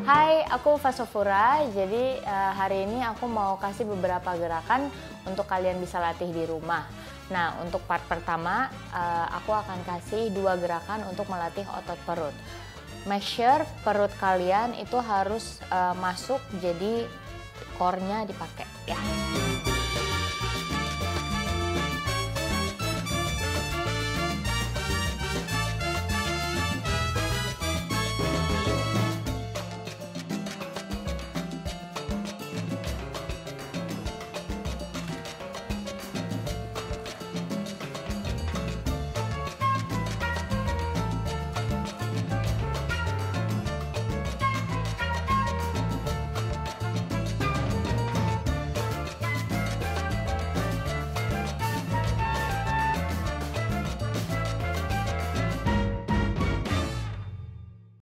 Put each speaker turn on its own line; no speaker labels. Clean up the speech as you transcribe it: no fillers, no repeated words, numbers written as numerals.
Hai, aku Ufa Sofura. Jadi hari ini aku mau kasih beberapa gerakan untuk kalian bisa latih di rumah. Nah, untuk part pertama aku akan kasih 2 gerakan untuk melatih otot perut. Make sure perut kalian itu harus masuk, jadi core-nya dipakai ya.